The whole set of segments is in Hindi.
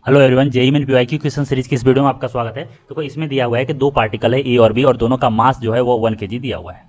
Hello everyone, JEE main PYQ question series की इस वीडियो में आपका स्वागत है। देखो इसमें दिया हुआ है कि दो पार्टिकल है ए और बी और दोनों का मास जो है वो 1 kg दिया हुआ है।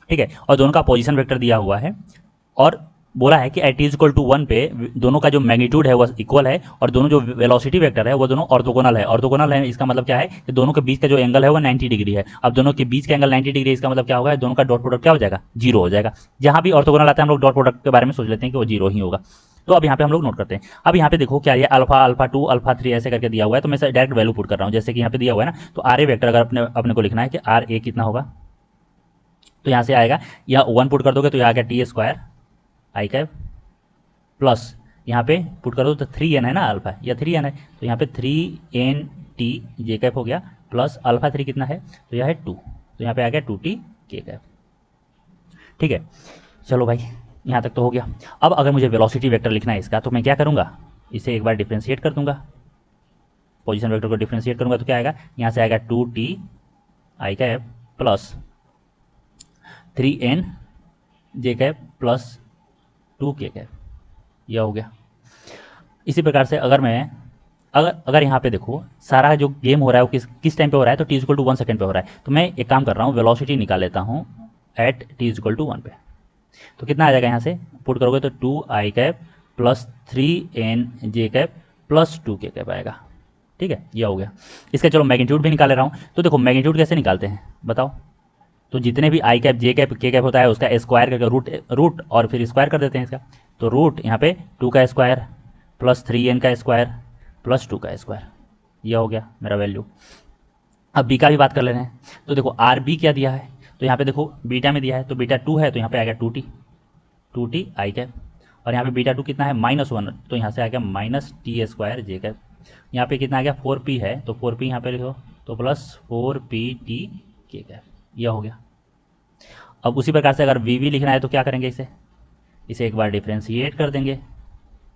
ठीक है, और दोनों का पोजीशन वेक्टर दिया हुआ है और बोला है कि एट इज इक्वल टू 1 पे दोनों का जो मैग्नीट्यूड है वो इक्वल है और दोनों जो वेलोसिटी वेक्टर है वो दोनों ऑर्थोगोनल है। ऑर्थोगोनल है इसका मतलब क्या है कि दोनों के बीच का जो एंगल है वो 90 डिग्री है। अब दोनों के बीच का एंगल 90 डिग्री है, इसका मतलब क्या होगा, दोनों का डॉट प्रोडक्ट क्या हो जाएगा, जीरो हो जाएगा। जहां भी ऑर्थोगोनल आता है हम लोग डॉट प्रोडक्ट के बारे में सोच लेते हैं कि वो जीरो ही होगा। तो अब यहाँ पे हम लोग नोट करते हैं। अब यहाँ पे देखो क्या ये अल्फा अल्फा 2 अल्फा 3 ऐसे करके दिया हुआ है, तो मैं डायरेक्ट वैल्यू पुट कर रहा हूँ। जैसे कि यहाँ पे दिया हुआ है ना, तो आर ए वेक्टर अगर अपने अपने को लिखना है कि आर ए कितना होगा, तो यहाँ से आएगा, या 1 पुट कर दोगे तो यहाँ आ गया टी स्क्वायर आई कैप प्लस यहाँ पे पुट कर दो तो 3n है ना अल्फा, या 3n है तो यहाँ पे 3n टी जे कैप हो गया प्लस अल्फा 3 कितना है, तो यह है 2, तो यहाँ पे आ गया 2t के कैप। ठीक है, चलो भाई यहाँ तक तो हो गया। अब अगर मुझे वेलोसिटी वेक्टर लिखना है इसका, तो मैं क्या करूँगा, इसे एक बार डिफ्रेंशिएट कर दूंगा, पोजीशन वेक्टर को डिफ्रेंशिएट करूँगा तो क्या आएगा, यहाँ से आएगा 2t आई कैप प्लस 3n जे कैप प्लस 2k कैप, यह हो गया। इसी प्रकार से अगर मैं अगर यहाँ पे देखो सारा जो गेम हो रहा है वो किस टाइम पे हो रहा है, तो t इक्वल टू 1 सेकेंड पे हो रहा है। तो मैं एक काम कर रहा हूँ, वेलोसिटी निकाल लेता हूँ एट t इक्वल टू 1 पे। तो कितना आ जाएगा, यहाँ से पुट करोगे तो 2 I cap plus 3n J cap plus 2k cap आएगा। ठीक है, यह हो गया। इसका चलो मैग्नीट्यूड भी निकाल ले रहा हूँ। तो देखो मैग्नीट्यूड कैसे निकालते हैं बताओ, तो जितने भी आई कैप जे कैप के कैप होता है उसका स्क्वायर करके रूट और फिर स्क्वायर कर देते हैं इसका। तो रूट यहाँ पे 2 का स्क्वायर प्लस 3n का स्क्वायर प्लस 2 का स्क्वायर, यह हो गया मेरा वैल्यू। अब बी का भी बात कर ले रहे हैं। तो देखो आर बी क्या दिया है, तो यहाँ पे देखो बीटा में दिया है, तो बीटा 2 है तो यहाँ पे आ गया 2t आई कैप, और यहाँ पे बीटा 2 कितना है -1, तो यहाँ से आ गया माइनस टी स्क्वायर जे कैप। यहाँ पे कितना आ गया 4p है, तो 4p यहाँ पे लिखो तो प्लस 4pt के कैप, यह हो गया। अब उसी प्रकार से अगर वी लिखना है तो क्या करेंगे, इसे एक बार डिफ्रेंशिएट कर देंगे,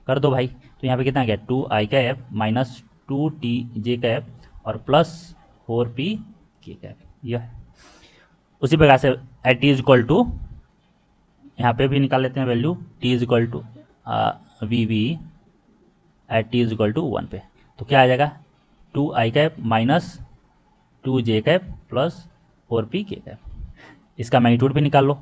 कर दो भाई। तो यहाँ पे कितना आ गया 2 I cap minus 2t J cap और प्लस 4p के कैप, यह। उसी प्रकार से at T is equal to, यहाँ पे भी निकाल लेते हैं value, t is equal to V at T is equal to 1 पे। तो क्या आ जाएगा 2 I cap minus 2 J cap plus 4p K cap. इसका मैग्नीट्यूड भी निकाल लो,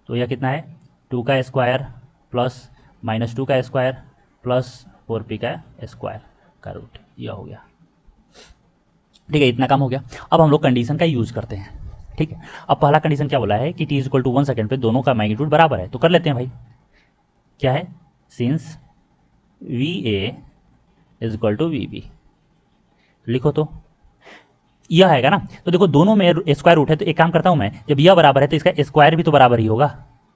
तो यह कितना है 2 का स्क्वायर प्लस माइनस 2 का स्क्वायर प्लस 4p का स्क्वायर का रूट, यह हो गया। ठीक है, इतना काम हो गया। अब हम लोग कंडीशन का यूज करते हैं। ठीक है, अब पहला कंडीशन क्या बोला है कि t इक्वल टू 1 सेकेंड पे दोनों का मैग्नीट्यूड बराबर है, तो कर लेते हैं भाई। क्या है, since V A is equal to V B, लिखो तो यह आएगा ना। तो देखो दोनों में स्क्वायर रूट है, तो एक काम करता हूं मैं, जब यह बराबर है तो इसका स्क्वायर भी तो बराबर ही होगा,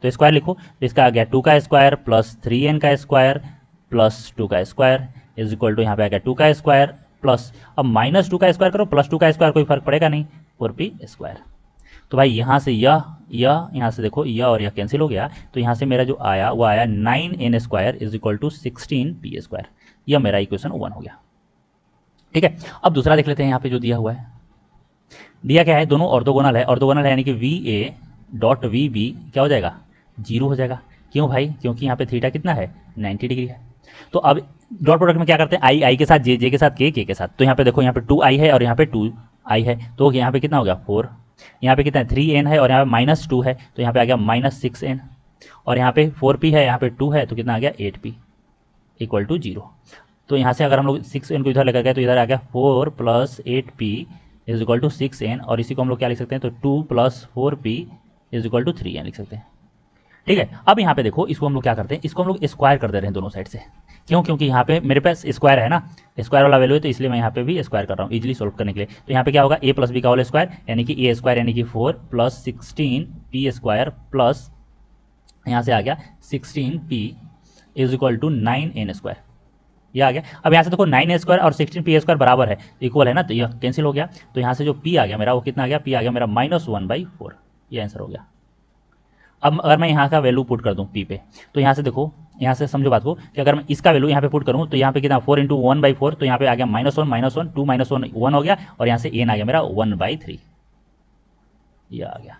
तो स्क्वायर लिखो। तो इसका आ गया 2 का स्क्वायर प्लस 3n का स्क्वायर प्लस 2 का स्क्वायर इज इक्वल टू यहाँ पे आ गया 2 का स्क्वायर प्लस, अब माइनस 2 का स्क्वायर करो प्लस 2 का स्क्वायर, कोई फर्क पड़ेगा नहीं, 4p स्क्वायर। तो भाई यहाँ से यह यहाँ से देखो यह और यह कैंसिल हो गया, तो यहाँ से मेरा जो आया वो आया 9n square is equal to 16p square, यह मेरा इक्वेशन 1 हो गया। ठीक है, अब दूसरा देख लेते हैं। यहाँ पे जो दिया हुआ है, दिया क्या है, दोनों ऑर्थोगोनल है। ऑर्थोगोनल है यानी कि V A dot V B क्या हो जाएगा, जीरो हो जाएगा। क्यों भाई, क्योंकि यहाँ पे थीटा कितना है 90 डिग्री है। तो अब डॉट प्रोडक्ट में क्या करते हैं, आई के साथ जे के साथ के के साथ। तो यहाँ पे देखो यहाँ पे 2 आई है और यहाँ पे 2 आई है, तो यहाँ पे कितना हो गया 4, यहाँ पे कितना है 3n है और यहाँ पे -2 है, तो यहाँ पे आ गया -6n, और यहाँ पे 4p है, यहाँ पे 2 है, तो कितना आ गया 8p इक्वल टू 0। तो यहाँ से अगर हम लोग 6n को इधर लेकर गए तो इधर आ गया 4 plus 8p is equal to 6n, और इसी को हम लोग क्या लिख सकते हैं, तो 2 plus 4p is equal to 3n लिख सकते हैं। ठीक है, अब यहाँ पे देखो इसको हम लोग क्या करते हैं, इसको हम लोग स्क्वायर कर दे रहे हैं दोनों साइड से। क्यों, क्योंकि यहाँ पे मेरे पास स्क्वायर है ना, स्क्वायर वाला वैल्यू है, तो इसलिए मैं यहाँ पे भी स्क्वायर कर रहा हूँ इजीली सोल्व करने के लिए। तो यहाँ पे क्या होगा a प्लस बी का होल स्क्वायर यानी कि a स्क्वायर यानी कि 4 प्लस 16p स्क्वायर प्लस यहाँ से आ गया 16p is equal to 9n square, यह आ गया। अब यहाँ से देखो 9n स्क्वायर और 16p स्क्वायर बराबर है, इक्वल है ना, तो यह कैंसिल हो गया। तो यहाँ से जो p आ गया मेरा वो कितना आ गया, p आ गया मेरा -1/4, ये आंसर हो गया। अब अगर मैं यहाँ का वैल्यू पुट कर दूँ p पे, तो यहाँ से देखो, यहाँ से समझो बात को कि अगर मैं इसका वैल्यू यहाँ पे पुट करूँ तो यहाँ पे कितना 4 × 1/4, तो यहाँ पे आ गया -1 -1 2 -1 1 हो गया, और यहाँ से n आ गया मेरा 1/3, ये आ गया।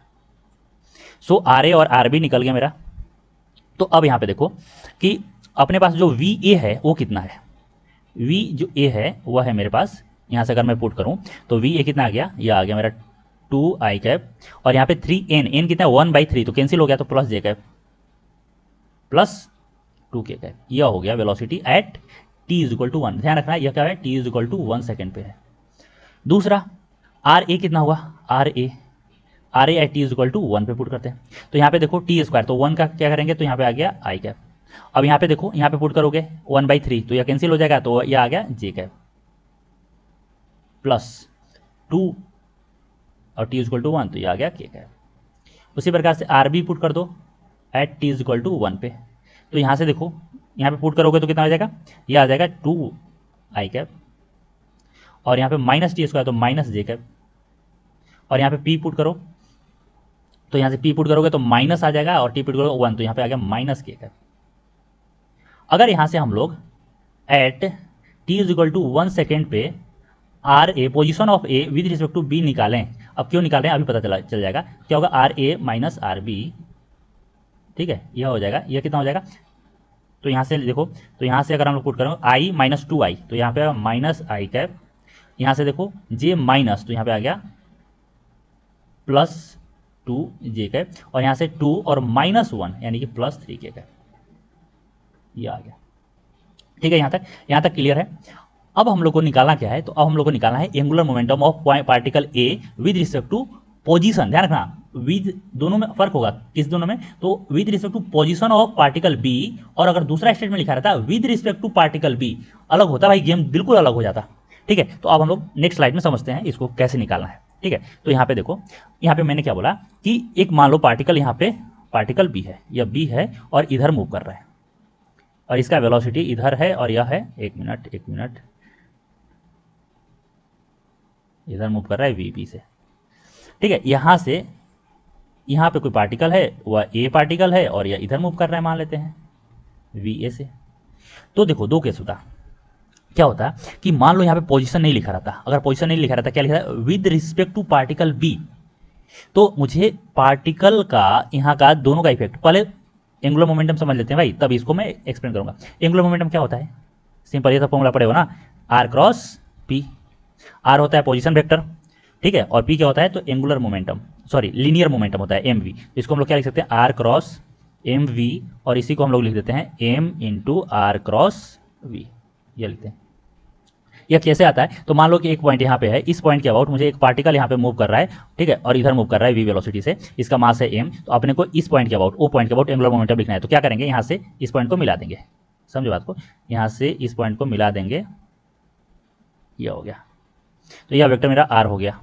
सो आर ए और आर बी निकल गया मेरा। तो अब यहाँ पे देखो कि अपने पास जो वी ए है वो कितना है, v जो a है वह है मेरे पास, यहाँ से अगर मैं पुट करूँ तो v a कितना आ गया, यह आ गया मेरा 2i कैप, और यहाँ पे 3n, n कितना है 1/3 तो कैंसिल हो गया, तो plus j cap plus 2k cap, यह हो गया velocity at t is equal to 1। ध्यान रखना यह क्या है, t is equal to 1 second पे है। दूसरा आर ए कितना हुआ, R A at T is equal to 1 पे पुट करते हैं, तो यहाँ पे देखो टी स्क्वायर, तो 1 का क्या करेंगे, तो यहाँ पे आ गया आई कैप। अब यहाँ पे देखो, यहाँ पे पुट करोगे 1/3 तो यह कैंसिल हो जाएगा, तो यह आ गया जे कैप प्लस 2 और टी इज इक्वल टू 1 तो यह आ गया के कैप। उसी प्रकार से आर बी पुट कर दो at T is equal to 1 पे, तो यहाँ से देखो यहाँ पे पुट करोगे तो कितना हो जाएगा, यह आ जाएगा 2 आई कैप, और यहाँ पे माइनस टी स्क्वायर तो माइनस जे कैप, और यहाँ पे पी पुट करो तो यहाँ से पी पुट करोगे तो माइनस आ जाएगा, और टी पुट करोगे 1 तो यहाँ पे आ गया माइनस के कैप। अगर यहाँ से हम लोग at T is equal to 1 second पे R A position of A with respect to B निकालें, अब क्यों निकालें अभी पता चल जाएगा, क्या होगा R A minus R B, ठीक है यह हो जाएगा, यह कितना हो जाएगा, तो यहाँ से देखो, तो यहाँ से अगर हम लोग पुट करें आई माइनस 2i तो यहाँ पे माइनस आई कैप, यहाँ से देखो जे माइनस तो यहाँ पे आ गया प्लस 2 जे कैप, और यहाँ से 2 और माइनस 1 यानी कि प्लस 3 के कैप, ये आ गया। ठीक है, यहाँ तक क्लियर है। अब हम लोग को निकालना क्या है, तो अब हम लोग को निकालना है angular momentum of particle A with respect to position. ध्यान रखना विद दोनों में फर्क होगा, किस दोनों में, तो with respect to position of particle B, और अगर दूसरा स्टेटमेंट लिखा रहता with respect to particle B, अलग होता भाई, गेम बिल्कुल अलग हो जाता। ठीक है, तो अब हम लोग नेक्स्ट स्लाइड में समझते हैं इसको कैसे निकालना है। ठीक है, तो यहाँ पे देखो, यहाँ पे मैंने क्या बोला कि एक मान लो पार्टिकल, यहाँ पे पार्टिकल बी है, यह बी है और इधर मूव कर रहा है, और इसका वेलोसिटी इधर है और यह है, एक मिनट इधर मूव कर रहा है वी से। ठीक है, यहाँ से यहाँ पे कोई पार्टिकल है, वह ए पार्टिकल है और यह इधर मूव कर रहा है, मान लेते हैं वी ए से। तो देखो दो केस होता, क्या होता है कि मान लो यहाँ पे पोजीशन नहीं लिखा रहता, अगर पोजीशन नहीं लिखा रहता क्या लिखा है, with respect to particle B, तो मुझे पार्टिकल का यहाँ का दोनों का इफेक्ट, पहले एंगुलर मोमेंटम समझ लेते हैं भाई, तब इसको मैं एक्सप्लेन करूंगा। एंगुलर मोमेंटम क्या होता है, सिंपल ये सब फॉर्मूला पड़े हो ना, आर क्रॉस पी, आर होता है पोजीशन वेक्टर, ठीक है, और पी क्या होता है, तो angular momentum, sorry linear momentum होता है एम वी, इसको हम लोग क्या लिख सकते हैं, आर क्रॉस एम वी, और इसी को हम लोग लिख देते हैं M into R cross V, ये लिखते हैं। यह कैसे आता है, तो मान लो कि एक पॉइंट यहाँ पे है, इस पॉइंट के अबाउट मुझे एक पार्टिकल यहाँ पे मूव कर रहा है, ठीक है, और इधर मूव कर रहा है वी वेलोसिटी से, इसका मास है एम, तो अपने को इस पॉइंट के अबाउट, वो पॉइंट के अबाउट एंगुलर मोमेंटम लिखना है, तो क्या करेंगे, यहाँ से इस पॉइंट को मिला देंगे, समझो बात को, यहाँ से इस पॉइंट को मिला देंगे, यह हो गया, तो यह वेक्टर मेरा आर हो गया।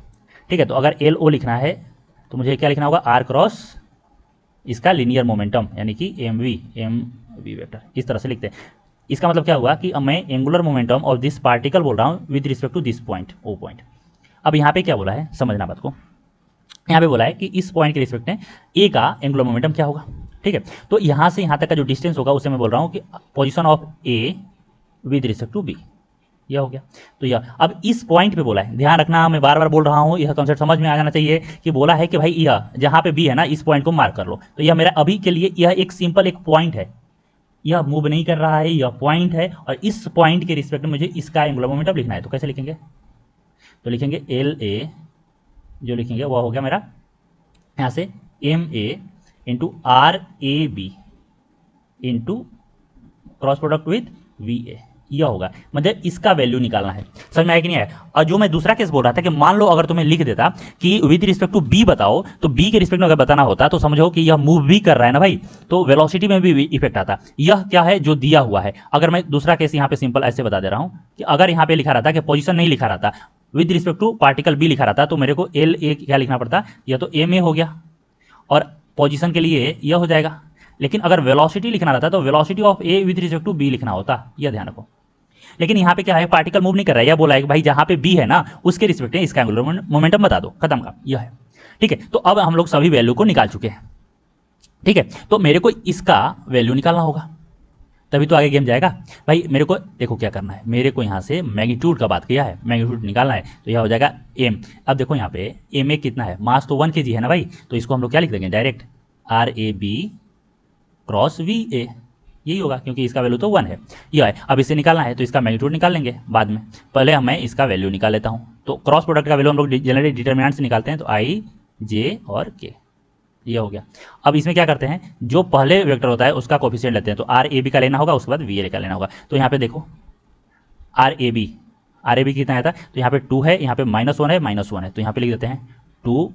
ठीक है, तो अगर एल ओ लिखना है तो मुझे क्या लिखना होगा, आर क्रॉस इसका लीनियर मोमेंटम यानी कि एम वी वेक्टर, इस तरह से लिखते हैं। इसका मतलब क्या हुआ कि अब मैं angular momentum of this particle बोल रहा हूँ with respect to this point, O point. अब यहाँ पे क्या बोला है, समझना बात को, यहाँ पे बोला है कि इस पॉइंट के रिस्पेक्ट में ए का एंगुलर मोमेंटम क्या होगा। ठीक है, तो यहाँ से यहाँ तक का जो डिस्टेंस होगा उसे मैं बोल रहा हूँ कि position of A with respect to B, यह हो गया। तो यह अब इस पॉइंट पे बोला है, ध्यान रखना मैं बार बार बोल रहा हूँ, यह कॉन्सेप्ट समझ में आ जाना चाहिए कि बोला है कि भाई यह जहाँ पे बी है ना, इस पॉइंट को मार्क कर लो, तो यह मेरा अभी के लिए यह एक सिंपल एक पॉइंट है, यह मूव नहीं कर रहा है, यह पॉइंट है, और इस पॉइंट के रिस्पेक्ट में मुझे इसका एंगुलर मोमेंटम लिखना है, तो कैसे लिखेंगे, तो लिखेंगे एल ए, जो लिखेंगे वह हो गया मेरा यहाँ से M A into R A B into cross product with V A, यह होगा, मतलब इसका वैल्यू निकालना है। समझ में आया कि नहीं आया। और जो मैं दूसरा केस बोल रहा था कि मान लो अगर तुम्हें लिख देता कि विद रिस्पेक्ट टू बी बताओ, तो बी के रिस्पेक्ट में अगर बताना होता तो समझो कि यह मूव भी कर रहा है ना भाई, तो वेलोसिटी में भी इफेक्ट आता। यह क्या है, जो दिया हुआ है। अगर मैं दूसरा केस यहाँ पे सिंपल ऐसे बता दे रहा हूँ कि अगर यहाँ पे लिखा रहता कि पोजिशन नहीं लिखा रहता, with respect to particle B लिखा रहता, तो मेरे को एल ए क्या लिखना पड़ता, यह तो एम ए हो गया, और पोजिशन के लिए यह हो जाएगा। लेकिन अगर वेलोसिटी लिखना रहता तो velocity of A with respect to B लिखना होता, यह ध्यान रखो। लेकिन यहाँ पे क्या है, पार्टिकल मूव नहीं कर रहा है, यह बोला है कि भाई जहाँ पे बी है ना उसके रिस्पेक्ट में इसका एंगुलर मोमेंटम बता दो, खत्म का, यह है। ठीक है, तो अब हम लोग सभी वैल्यू को निकाल चुके हैं। ठीक है, तो मेरे को इसका वैल्यू निकालना होगा, तभी तो आगे गेम जाएगा भाई। मेरे को देखो क्या करना है, मेरे को यहाँ से मैग्नीट्यूड का बात किया है, मैग्नीट्यूड निकालना है, तो यह हो जाएगा एम। अब देखो यहाँ पे एम ए कितना है, मास तो 1 kg है ना भाई, तो इसको हम लोग क्या लिख देंगे, direct R A B cross V A, यही होगा क्योंकि इसका वैल्यू तो 1 है। ये है। अब इसे निकालना है तो इसका मैग्नीट्यूड निकाल लेंगे बाद में, पहले मैं इसका वैल्यू निकाल लेता हूँ। तो क्रॉस प्रोडक्ट का वैल्यू हम लोग जनरली डिटर्मिनेंट से निकालते हैं, तो आई जे और के, ये हो गया। अब इसमें क्या करते हैं, जो पहले वेक्टर होता है उसका कोफिशिएंट लेते हैं, तो आर ए बी का लेना होगा, उसके बाद वी ए का लेना होगा। तो यहाँ पे देखो आर ए बी कितना आया था, तो यहाँ पे 2 है, यहाँ पे -1 है, -1 है, तो यहाँ पे लिख देते हैं 2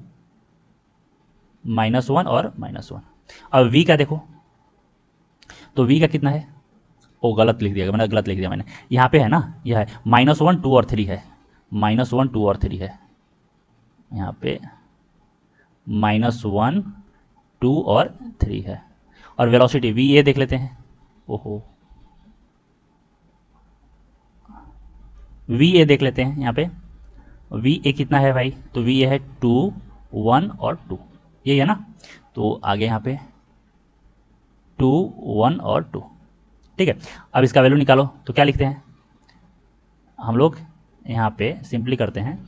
-1 और -1। अब v का देखो, तो v का कितना है, ओ गलत लिख दिया, मैंने गलत लिख दिया मैंने, यहाँ पे है ना, यह है -1 2 और 3 है, -1 2 और 3 है, यहाँ पे -1 2 और 3 है। और वेलोसिटी वी ए देख लेते हैं, ओहो वी ए देख लेते हैं, यहाँ पे वी ए कितना है भाई, तो वी ए है 2 1 और 2, ये है ना। तो आगे यहाँ पे 2 1 और 2, ठीक है। अब इसका वैल्यू निकालो, तो क्या लिखते हैं हम लोग, यहाँ पे सिंपली करते हैं,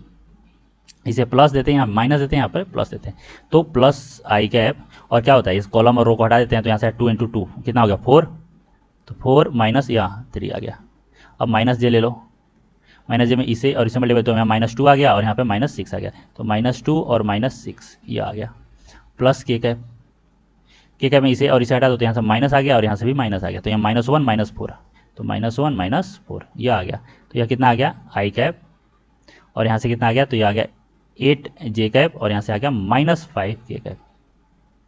इसे प्लस देते हैं, यहाँ माइनस देते हैं, यहाँ पर प्लस देते हैं, तो प्लस आई कैप, और क्या होता है इस कॉलम और रो को हटा देते हैं, तो यहाँ से 2 × 2 कितना हो गया 4, तो 4 माइनस यहाँ 3 आ गया। अब माइनस जे ले लो, माइनस जे में इसे और इसे मल्टीप्लाई, तो यहाँ -2 आ गया और यहाँ पे -6 आ गया, तो -2 और -6 ये आ गया, प्लस के कैप में इसे और इसे हटा दो, तो यहाँ से माइनस आ गया और यहाँ से भी माइनस आ गया, तो यहाँ -1 -4, तो -1 -4 यह आ गया। तो यह कितना आ गया आई कैप, और यहाँ से कितना आ गया, तो यह आ गया 8 जे कैप, और यहाँ से आ गया -5 के कैप,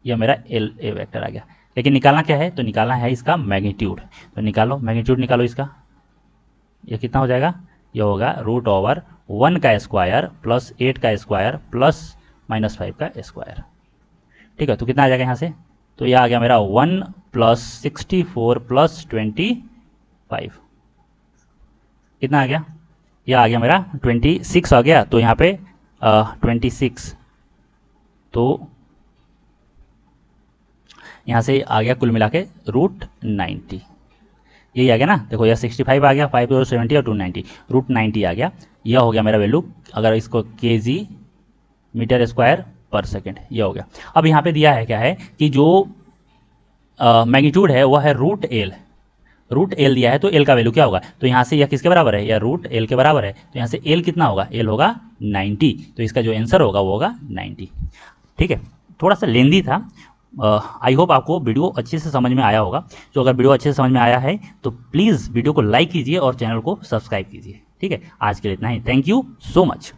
यह मेरा एल ए वेक्टर आ गया। लेकिन निकालना क्या है, तो निकालना है इसका मैग्नीट्यूड, तो निकालो मैग्नीट्यूड निकालो इसका, यह कितना हो जाएगा, यह होगा √1 का स्क्वायर प्लस 8 का स्क्वायर प्लस -5 का स्क्वायर, ठीक है। तो कितना आ जाएगा यहाँ से, तो यह आ गया मेरा 1 + 64 + 25, कितना आ गया, यह आ गया मेरा 26 आ गया। तो यहाँ पे 26, तो यहाँ से आ गया कुल मिला के √90, यही आ गया ना। देखो यह 65 आ गया, 5 और 70 और 290, √90 आ गया। यह हो गया मेरा वैल्यू, अगर इसको kg मीटर स्क्वायर पर सेकेंड, यह हो गया। अब यहाँ पे दिया है क्या है कि जो मैग्नीट्यूड है वह है √L दिया है, तो L का वैल्यू क्या होगा, तो यहाँ से यह किसके बराबर है, यह √L के बराबर है, तो यहाँ से L कितना होगा, L होगा 90, तो इसका जो आंसर होगा वो होगा 90, ठीक है। थोड़ा सा लेंदी था, आई होप आपको वीडियो अच्छे से समझ में आया होगा। तो अगर वीडियो अच्छे से समझ में आया है तो प्लीज़ वीडियो को लाइक कीजिए और चैनल को सब्सक्राइब कीजिए, ठीक है। आज के लिए इतना ही, थैंक यू सो मच।